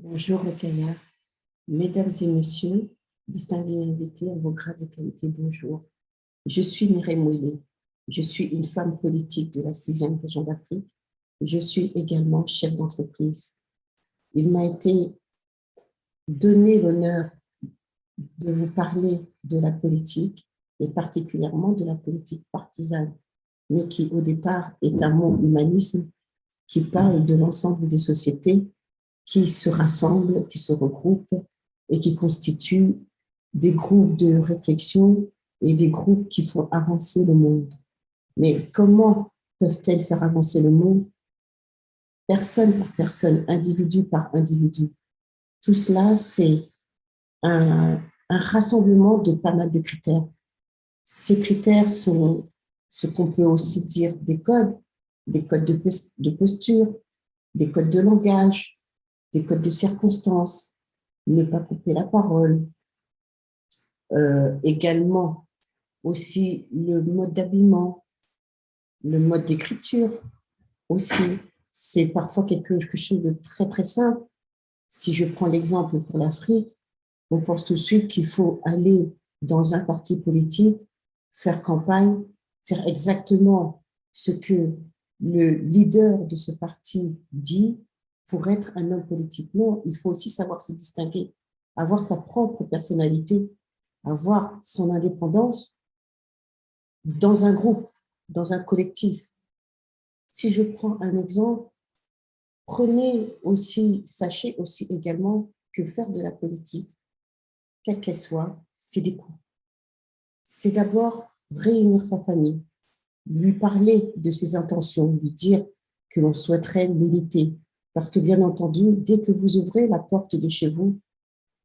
Bonjour Rokaya, mesdames et messieurs, distingués invités à vos grades et qualités, bonjour. Je suis Mireille Mouillet, je suis une femme politique de la 6e région d'Afrique. Je suis également chef d'entreprise. Il m'a été donné l'honneur de vous parler de la politique et particulièrement de la politique partisane, mais qui au départ est un mot humanisme qui parle de l'ensemble des sociétés qui se rassemblent, qui se regroupent et qui constituent des groupes de réflexion et des groupes qui font avancer le monde. Mais comment peuvent-elles faire avancer le monde? Personne par personne, individu par individu. Tout cela, c'est un rassemblement de pas mal de critères. Ces critères sont ce qu'on peut aussi dire des codes de posture, des codes de langage, des codes de circonstances, ne pas couper la parole, également aussi le mode d'habillement, le mode d'écriture aussi. C'est parfois quelque chose de très très simple. Si je prends l'exemple pour l'Afrique, on pense tout de suite qu'il faut aller dans un parti politique, faire campagne, faire exactement ce que le leader de ce parti dit pour être un homme politique. Non, il faut aussi savoir se distinguer, avoir sa propre personnalité, avoir son indépendance dans un groupe, dans un collectif. Si je prends un exemple, sachez aussi également que faire de la politique, quelle qu'elle soit, c'est des coûts. C'est d'abord réunir sa famille, lui parler de ses intentions, lui dire que l'on souhaiterait militer. Parce que bien entendu, dès que vous ouvrez la porte de chez vous,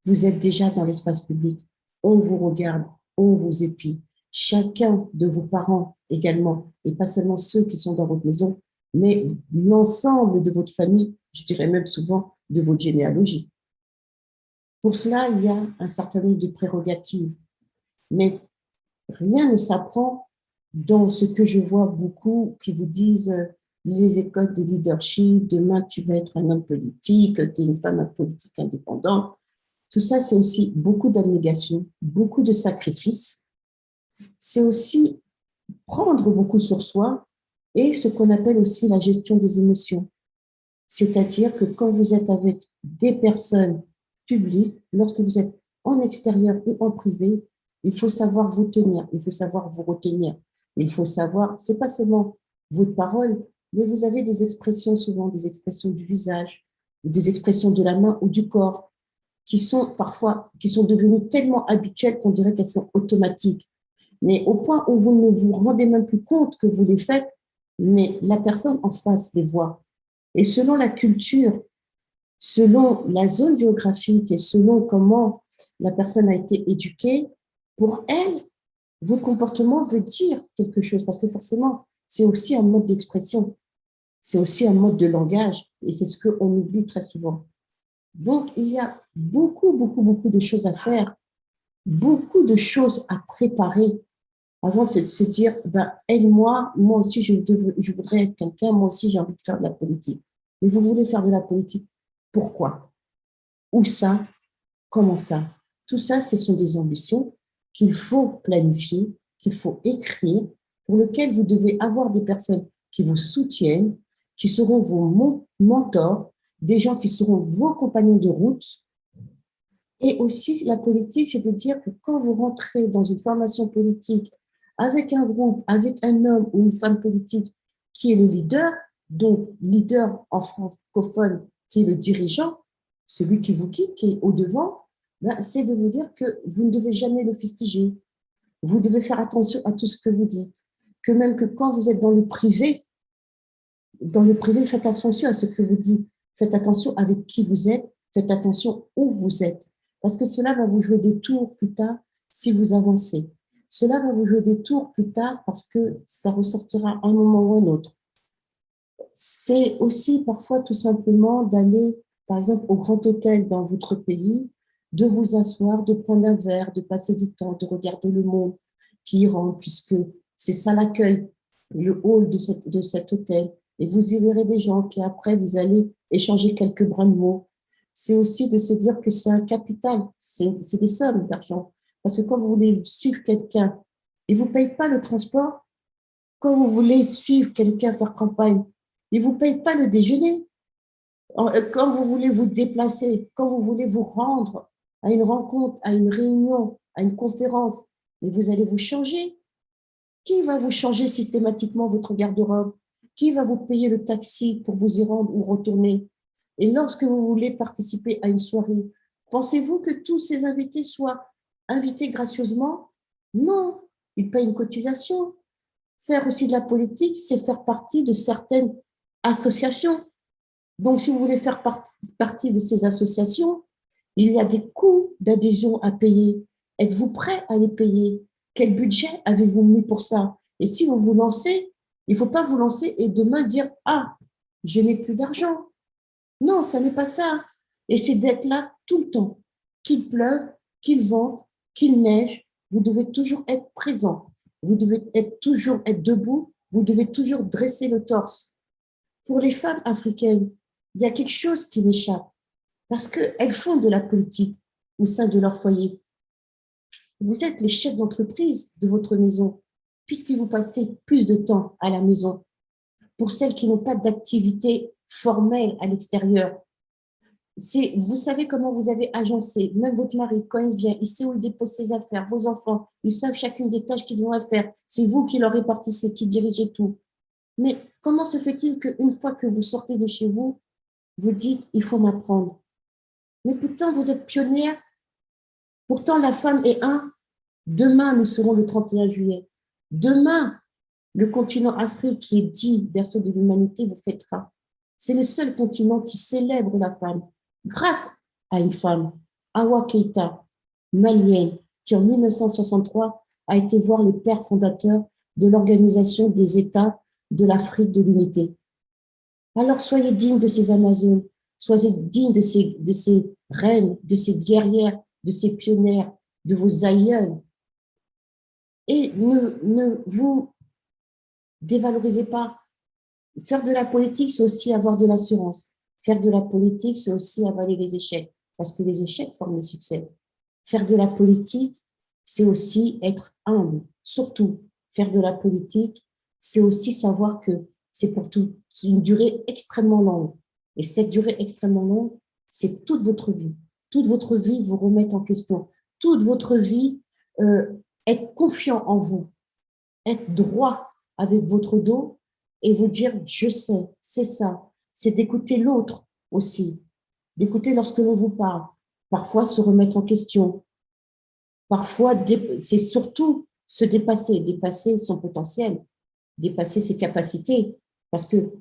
vous êtes déjà dans l'espace public. On vous regarde, on vous épie. Chacun de vos parents également, et pas seulement ceux qui sont dans votre maison, mais l'ensemble de votre famille, je dirais même souvent de votre généalogie. Pour cela, il y a un certain nombre de prérogatives, mais rien ne s'apprend dans ce que je vois beaucoup qui vous disent les écoles de leadership, demain tu vas être un homme politique, tu es une femme politique indépendante. Tout ça, c'est aussi beaucoup d'abnégation, beaucoup de sacrifices. C'est aussi prendre beaucoup sur soi et ce qu'on appelle aussi la gestion des émotions. C'est-à-dire que quand vous êtes avec des personnes publiques, lorsque vous êtes en extérieur ou en privé, il faut savoir vous tenir, il faut savoir vous retenir. Il faut savoir, c'est pas seulement votre parole, mais vous avez des expressions souvent, des expressions du visage, des expressions de la main ou du corps, qui sont parfois, qui sont devenues tellement habituelles qu'on dirait qu'elles sont automatiques. Mais au point où vous ne vous rendez même plus compte que vous les faites, mais la personne en face les voit. Et selon la culture, selon la zone géographique et selon comment la personne a été éduquée, pour elle, votre comportement veut dire quelque chose, parce que forcément, c'est aussi un mode d'expression, c'est aussi un mode de langage, et c'est ce qu'on oublie très souvent. Donc, il y a beaucoup de choses à faire, beaucoup de choses à préparer avant de se dire, ben, aide-moi, moi aussi, je voudrais être quelqu'un, moi aussi, j'ai envie de faire de la politique. Mais vous voulez faire de la politique, pourquoi? Où ça? Comment ça? Tout ça, ce sont des ambitions qu'il faut planifier, qu'il faut écrire, pour lesquelles vous devez avoir des personnes qui vous soutiennent, qui seront vos mentors, des gens qui seront vos compagnons de route. Et aussi, la politique, c'est de dire que quand vous rentrez dans une formation politique avec un groupe, avec un homme ou une femme politique qui est le leader, donc leader en francophone, qui est le dirigeant, celui qui vous guide, qui est au devant, ben, c'est de vous dire que vous ne devez jamais le fustiger. Vous devez faire attention à tout ce que vous dites. Que même que quand vous êtes dans le privé, faites attention à ce que vous dites. Faites attention avec qui vous êtes. Faites attention où vous êtes. Parce que cela va vous jouer des tours plus tard si vous avancez. Cela va vous jouer des tours plus tard parce que ça ressortira à un moment ou à un autre. C'est aussi parfois tout simplement d'aller, par exemple, au grand hôtel dans votre pays, de vous asseoir, de prendre un verre, de passer du temps, de regarder le monde qui y rentre, puisque c'est ça l'accueil, le hall de cet hôtel. Et vous y verrez des gens, puis après, vous allez échanger quelques brins de mots. c'est aussi de se dire que c'est un capital, c'est des sommes d'argent. Parce que quand vous voulez suivre quelqu'un, il ne vous paye pas le transport. Quand vous voulez suivre quelqu'un faire campagne, il ne vous paye pas le déjeuner. Quand vous voulez vous déplacer, quand vous voulez vous rendre à une rencontre, à une réunion, à une conférence, mais vous allez vous changer. Qui va vous changer systématiquement votre garde-robe? Qui va vous payer le taxi pour vous y rendre ou retourner? Et lorsque vous voulez participer à une soirée, pensez-vous que tous ces invités soient invités gracieusement? Non, ils payent une cotisation. Faire aussi de la politique, c'est faire partie de certaines associations. Donc, si vous voulez faire partie de ces associations, il y a des coûts d'adhésion à payer. Êtes-vous prêt à les payer? Quel budget avez-vous mis pour ça? Et si vous vous lancez, il ne faut pas vous lancer et demain dire « Ah, je n'ai plus d'argent ». Non, ça n'est pas ça. Et c'est d'être là tout le temps. Qu'il pleuve, qu'il vente, qu'il neige, vous devez toujours être présent. Vous devez toujours être debout. Vous devez toujours dresser le torse. Pour les femmes africaines, il y a quelque chose qui m'échappe parce qu'elles font de la politique au sein de leur foyer. Vous êtes les chefs d'entreprise de votre maison puisque vous passez plus de temps à la maison. Pour celles qui n'ont pas d'activité formelle à l'extérieur, vous savez comment vous avez agencé, même votre mari, quand il vient, il sait où il dépose ses affaires, vos enfants, ils savent chacune des tâches qu'ils ont à faire. C'est vous qui leur répartissez, qui dirigez tout. Mais comment se fait-il qu'une fois que vous sortez de chez vous, vous dites, il faut m'apprendre? Mais pourtant, vous êtes pionnière. Pourtant, la femme est un. Demain, nous serons le 31 juillet. Demain, le continent Afrique, qui est dit berceau de l'humanité, vous fêtera. C'est le seul continent qui célèbre la femme grâce à une femme, Awa Keïta, malienne, qui en 1963 a été voir les pères fondateurs de l'Organisation des États de l'Afrique de l'Unité. Alors soyez dignes de ces Amazones, soyez dignes de ces reines, de ces guerrières, de ces pionnières, de vos aïeuls. Et ne vous dévalorisez pas. Faire de la politique, c'est aussi avoir de l'assurance. Faire de la politique, c'est aussi avaler les échecs, parce que les échecs forment les succès. Faire de la politique, c'est aussi être humble. Surtout, faire de la politique, c'est aussi savoir que c'est pour tout, c'est une durée extrêmement longue. Et cette durée extrêmement longue, c'est toute votre vie. Toute votre vie vous remettre en question. Toute votre vie, être confiant en vous, être droit avec votre dos et vous dire, je sais, c'est ça. C'est d'écouter l'autre aussi, d'écouter lorsque l'on vous parle. Parfois, se remettre en question. Parfois, c'est surtout se dépasser, dépasser son potentiel, dépasser ses capacités. Parce que,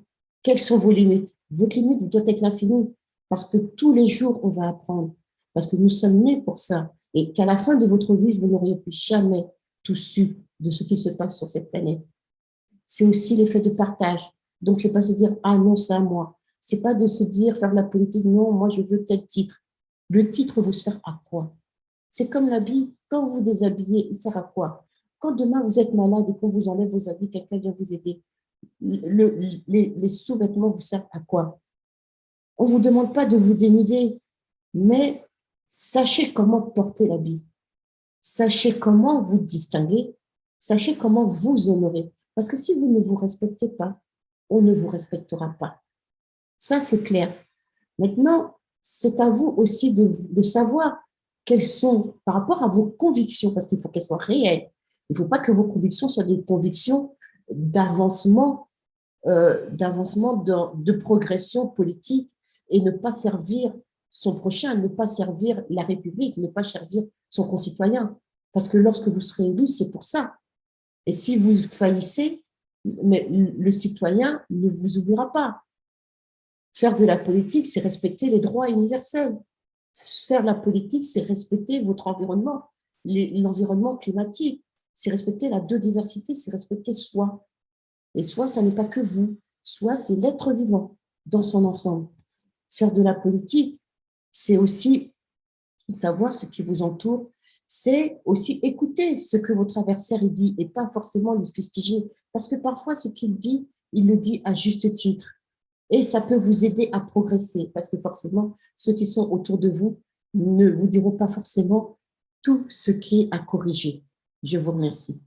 quelles sont vos limites? Votre limite doit être l'infini. Parce que tous les jours, on va apprendre. Parce que nous sommes nés pour ça. Et qu'à la fin de votre vie, vous n'auriez plus jamais tout su de ce qui se passe sur cette planète. C'est aussi l'effet de partage. Donc, c'est pas se dire, ah non, c'est à moi. C'est pas de se dire, faire de la politique, non, moi, je veux tel titre. Le titre vous sert à quoi? C'est comme l'habit. Quand vous déshabillez, il sert à quoi? Quand demain vous êtes malade et qu'on vous enlève vos habits, quelqu'un vient vous aider, les sous-vêtements vous servent à quoi? On ne vous demande pas de vous dénuder, mais sachez comment porter l'habit. Sachez comment vous distinguer. Sachez comment vous honorer. Parce que si vous ne vous respectez pas, on ne vous respectera pas. Ça, c'est clair. Maintenant, c'est à vous aussi de savoir quelles sont, par rapport à vos convictions, parce qu'il faut qu'elles soient réelles. Il ne faut pas que vos convictions soient des convictions d'avancement, de progression politique et ne pas servir son prochain, ne pas servir la République, ne pas servir son concitoyen. Parce que lorsque vous serez élu, c'est pour ça. Et si vous faillissez, mais le citoyen ne vous oubliera pas. Faire de la politique, c'est respecter les droits universels. Faire de la politique, c'est respecter votre environnement, l'environnement climatique. C'est respecter la biodiversité, c'est respecter soi. Et soi, ça n'est pas que vous. Soi, c'est l'être vivant dans son ensemble. Faire de la politique, c'est aussi savoir ce qui vous entoure, c'est aussi écouter ce que votre adversaire dit et pas forcément le fustiger. Parce que parfois, ce qu'il dit, il le dit à juste titre. Et ça peut vous aider à progresser parce que forcément, ceux qui sont autour de vous ne vous diront pas forcément tout ce qui est à corriger. Je vous remercie.